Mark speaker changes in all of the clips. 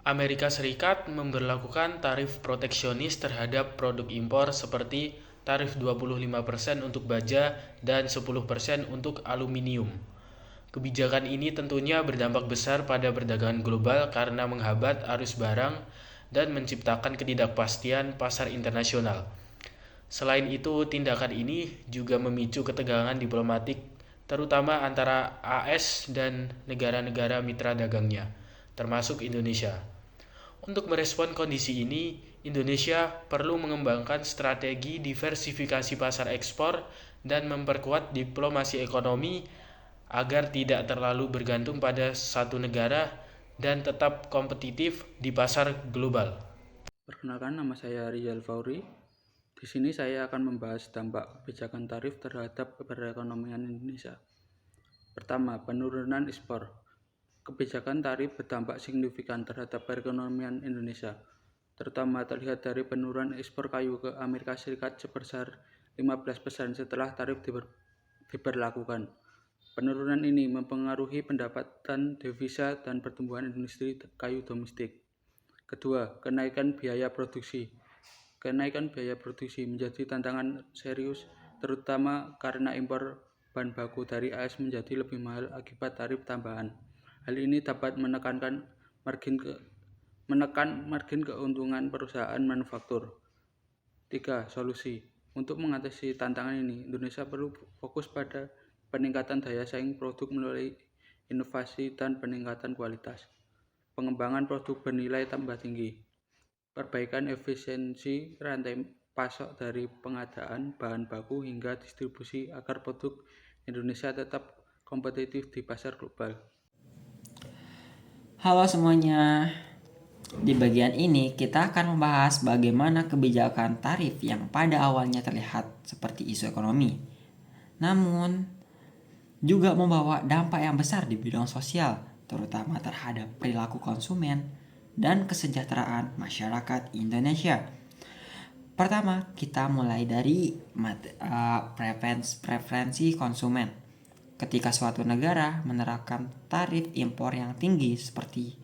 Speaker 1: Amerika Serikat memberlakukan tarif proteksionis terhadap produk impor seperti tarif 25% untuk baja dan 10% untuk aluminium. Kebijakan ini tentunya berdampak besar pada perdagangan global karena menghambat arus barang dan menciptakan ketidakpastian pasar internasional. Selain itu, tindakan ini juga memicu ketegangan diplomatik terutama antara AS dan negara-negara mitra dagangnya, termasuk Indonesia. Untuk merespon kondisi ini, Indonesia perlu mengembangkan strategi diversifikasi pasar ekspor dan memperkuat diplomasi ekonomi agar tidak terlalu bergantung pada satu negara dan tetap kompetitif di pasar global.
Speaker 2: Perkenalkan, nama saya Rizal Fauri. Di sini saya akan membahas dampak kebijakan tarif terhadap perekonomian Indonesia. Pertama, penurunan ekspor. Kebijakan tarif berdampak signifikan terhadap perekonomian Indonesia, terutama terlihat dari penurunan ekspor kayu ke Amerika Serikat sebesar 15% setelah tarif diberlakukan. Penurunan ini mempengaruhi pendapatan devisa dan pertumbuhan industri kayu domestik. Kedua, kenaikan biaya produksi. Kenaikan biaya produksi menjadi tantangan serius, terutama karena impor bahan baku dari AS menjadi lebih mahal akibat tarif tambahan. Hal ini dapat menekan margin keuntungan perusahaan manufaktur. 3. Solusi. Untuk mengatasi tantangan ini, Indonesia perlu fokus pada peningkatan daya saing produk melalui inovasi dan peningkatan kualitas. Pengembangan produk bernilai tambah tinggi, perbaikan efisiensi rantai pasok dari pengadaan bahan baku hingga distribusi agar produk Indonesia tetap kompetitif di pasar global.
Speaker 3: Halo semuanya, di bagian ini kita akan membahas bagaimana kebijakan tarif yang pada awalnya terlihat seperti isu ekonomi, namun juga membawa dampak yang besar di bidang sosial, terutama terhadap perilaku konsumen dan kesejahteraan masyarakat Indonesia. Pertama, kita mulai dari preferensi konsumen. Ketika suatu negara menerapkan tarif impor yang tinggi seperti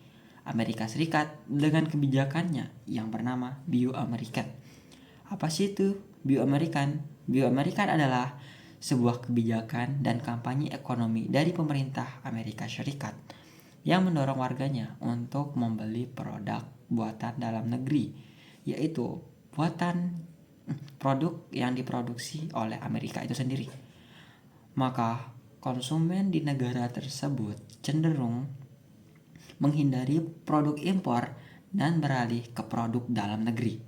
Speaker 3: Amerika Serikat dengan kebijakannya yang bernama Buy American. Apa sih itu Buy American? Buy American adalah sebuah kebijakan dan kampanye ekonomi dari pemerintah Amerika Serikat yang mendorong warganya untuk membeli produk buatan dalam negeri, yaitu produk yang diproduksi oleh Amerika itu sendiri. Maka konsumen di negara tersebut cenderung menghindari produk impor dan beralih ke produk dalam negeri.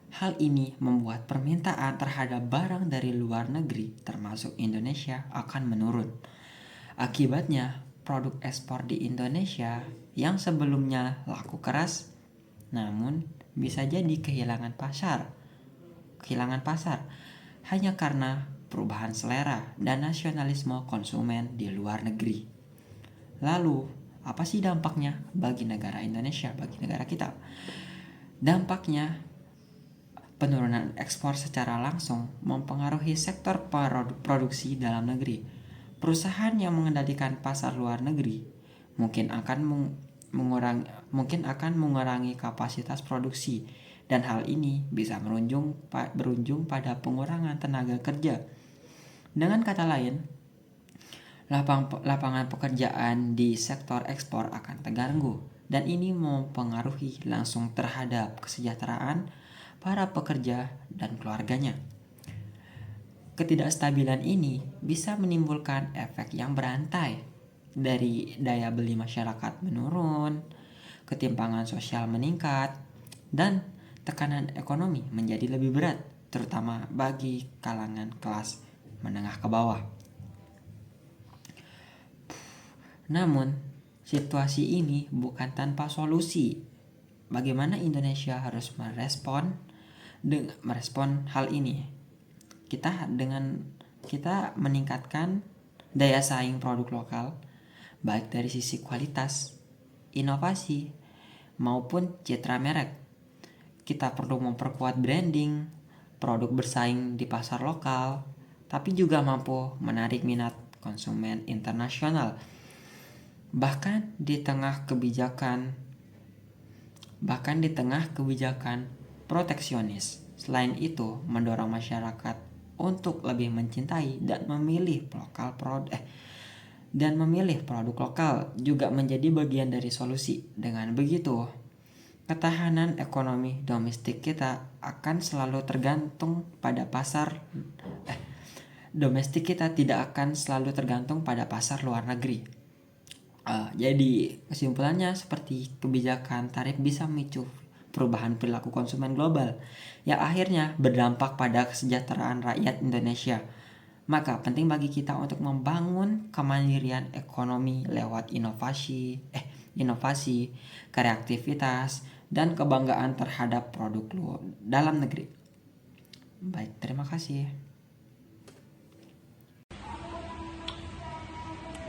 Speaker 3: Hal ini membuat permintaan terhadap barang dari luar negeri termasuk Indonesia akan menurun. Akibatnya, produk ekspor di Indonesia yang sebelumnya laku keras namun bisa jadi kehilangan pasar hanya karena perubahan selera dan nasionalisme konsumen di luar negeri. Lalu, apa sih dampaknya bagi negara Indonesia, bagi negara kita? Dampaknya, penurunan ekspor secara langsung mempengaruhi sektor produksi dalam negeri. Perusahaan yang mengendalikan pasar luar negeri mungkin akan mengurangi kapasitas produksi, dan hal ini bisa berujung pada pengurangan tenaga kerja. Dengan kata lain, lapangan pekerjaan di sektor ekspor akan terganggu, dan ini mempengaruhi langsung terhadap kesejahteraan para pekerja dan keluarganya. Ketidakstabilan ini bisa menimbulkan efek yang berantai, dari daya beli masyarakat menurun, ketimpangan sosial meningkat, dan tekanan ekonomi menjadi lebih berat, terutama bagi kalangan kelas menengah ke bawah. Namun, situasi ini bukan tanpa solusi. Bagaimana Indonesia harus merespon hal ini? Kita meningkatkan daya saing produk lokal, baik dari sisi kualitas, inovasi, maupun citra merek. Kita perlu memperkuat branding, produk bersaing di pasar lokal, tapi juga mampu menarik minat konsumen internasional. Bahkan di tengah kebijakan bahkan di tengah kebijakan proteksionis. Selain itu, mendorong masyarakat untuk lebih mencintai dan memilih produk lokal juga menjadi bagian dari solusi. Dengan begitu, ketahanan ekonomi domestik kita akan selalu tergantung pada pasar domestik kita tidak akan selalu tergantung pada pasar luar negeri. Jadi kesimpulannya seperti kebijakan tarif bisa memicu perubahan perilaku konsumen global yang akhirnya berdampak pada kesejahteraan rakyat Indonesia. Maka penting bagi kita untuk membangun kemandirian ekonomi lewat inovasi, kreativitas, dan kebanggaan terhadap produk dalam negeri. Baik, terima kasih.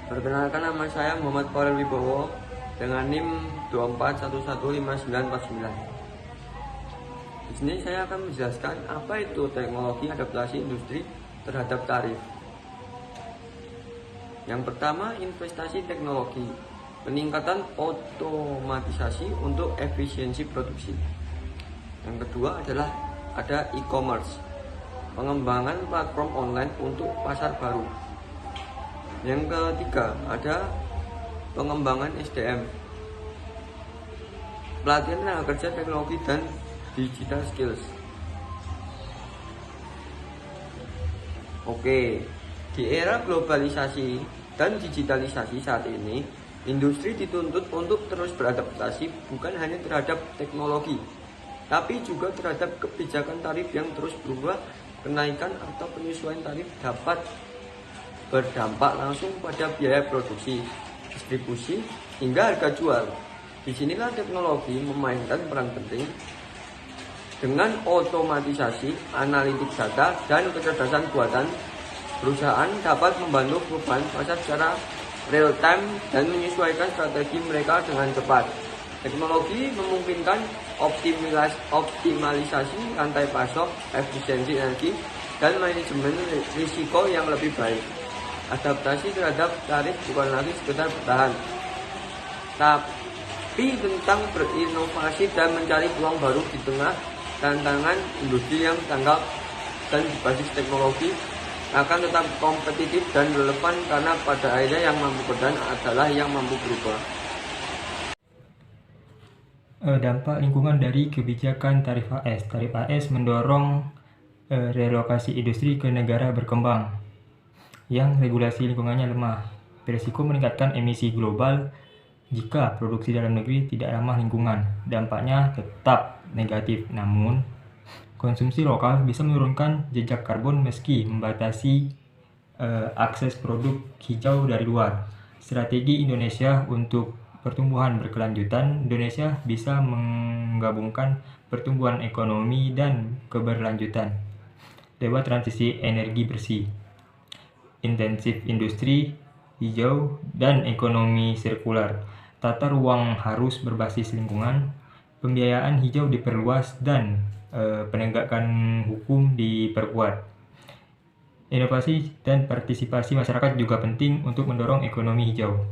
Speaker 4: Perkenalkan, nama saya Muhammad Farel Wibowo dengan NIM 24115949. Di sini saya akan menjelaskan apa itu teknologi adaptasi industri terhadap tarif. Yang pertama, investasi teknologi, peningkatan otomatisasi untuk efisiensi produksi. Yang kedua adalah ada e-commerce, pengembangan platform online untuk pasar baru. Yang ketiga ada pengembangan SDM, pelatihan tenaga kerja teknologi dan digital skills. Oke, di era globalisasi dan digitalisasi saat ini, industri dituntut untuk terus beradaptasi bukan hanya terhadap teknologi, tapi juga terhadap kebijakan tarif yang terus berubah. Kenaikan atau penyesuaian tarif dapat berdampak langsung pada biaya produksi, distribusi, hingga harga jual. Disinilah teknologi memainkan peran penting. Dengan otomatisasi, analitik data, dan kecerdasan buatan, perusahaan dapat membantu perubahan pasar secara real time dan menyesuaikan strategi mereka dengan cepat. Teknologi memungkinkan optimalisasi rantai pasok, efisiensi energi, dan manajemen risiko yang lebih baik. Adaptasi terhadap tarif bukan lagi sekedar bertahan, tapi tentang berinovasi dan mencari peluang baru di tengah tantangan. Industri yang tanggap dan berbasis teknologi akan tetap kompetitif dan relevan karena pada akhirnya yang mampu bertahan adalah yang mampu berubah.
Speaker 5: Dampak lingkungan dari kebijakan tarif AS. Tarif AS mendorong relokasi industri ke negara berkembang yang regulasi lingkungannya lemah, berisiko meningkatkan emisi global jika produksi dalam negeri tidak ramah lingkungan. Dampaknya tetap negatif, namun konsumsi lokal bisa menurunkan jejak karbon meski membatasi akses produk hijau dari luar. Strategi Indonesia untuk pertumbuhan berkelanjutan. Indonesia bisa menggabungkan pertumbuhan ekonomi dan keberlanjutan lewat transisi energi bersih, intensif industri hijau, dan ekonomi sirkular. Tata ruang harus berbasis lingkungan, pembiayaan hijau diperluas, dan penegakan hukum diperkuat. Inovasi dan partisipasi masyarakat juga penting untuk mendorong ekonomi hijau.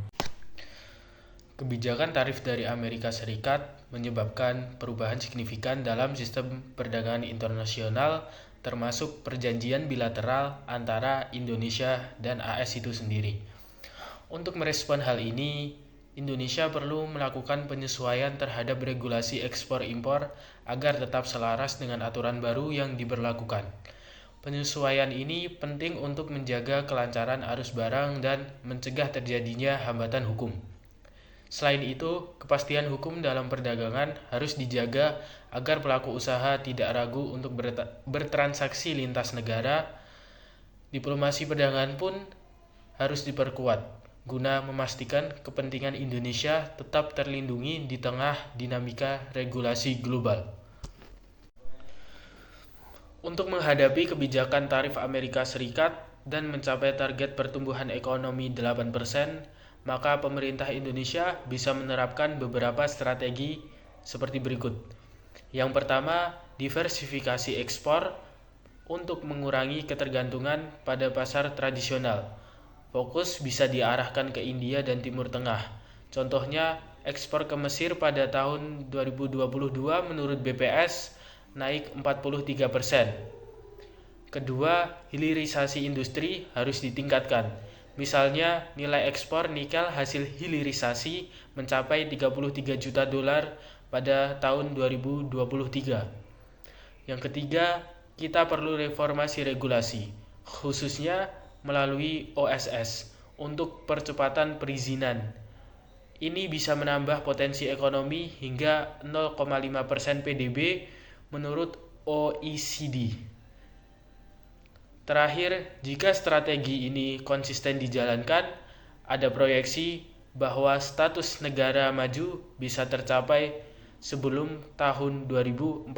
Speaker 1: Kebijakan tarif dari Amerika Serikat menyebabkan perubahan signifikan dalam sistem perdagangan internasional, termasuk perjanjian bilateral antara Indonesia dan AS itu sendiri. Untuk merespon hal ini, Indonesia perlu melakukan penyesuaian terhadap regulasi ekspor-impor agar tetap selaras dengan aturan baru yang diberlakukan. Penyesuaian ini penting untuk menjaga kelancaran arus barang dan mencegah terjadinya hambatan hukum. Selain itu, kepastian hukum dalam perdagangan harus dijaga agar pelaku usaha tidak ragu untuk bertransaksi lintas negara. Diplomasi perdagangan pun harus diperkuat guna memastikan kepentingan Indonesia tetap terlindungi di tengah dinamika regulasi global. Untuk menghadapi kebijakan tarif Amerika Serikat dan mencapai target pertumbuhan ekonomi 8%, maka pemerintah Indonesia bisa menerapkan beberapa strategi seperti berikut. Yang pertama, diversifikasi ekspor untuk mengurangi ketergantungan pada pasar tradisional. Fokus bisa diarahkan ke India dan Timur Tengah. Contohnya, ekspor ke Mesir pada tahun 2022 menurut BPS naik 43%. Kedua, hilirisasi industri harus ditingkatkan. Misalnya, nilai ekspor nikel hasil hilirisasi mencapai 33 juta dolar pada tahun 2023. Yang ketiga, kita perlu reformasi regulasi, khususnya melalui OSS untuk percepatan perizinan. Ini bisa menambah potensi ekonomi hingga 0,5% PDB menurut OECD. Terakhir, jika strategi ini konsisten dijalankan, ada proyeksi bahwa status negara maju bisa tercapai sebelum tahun 2045.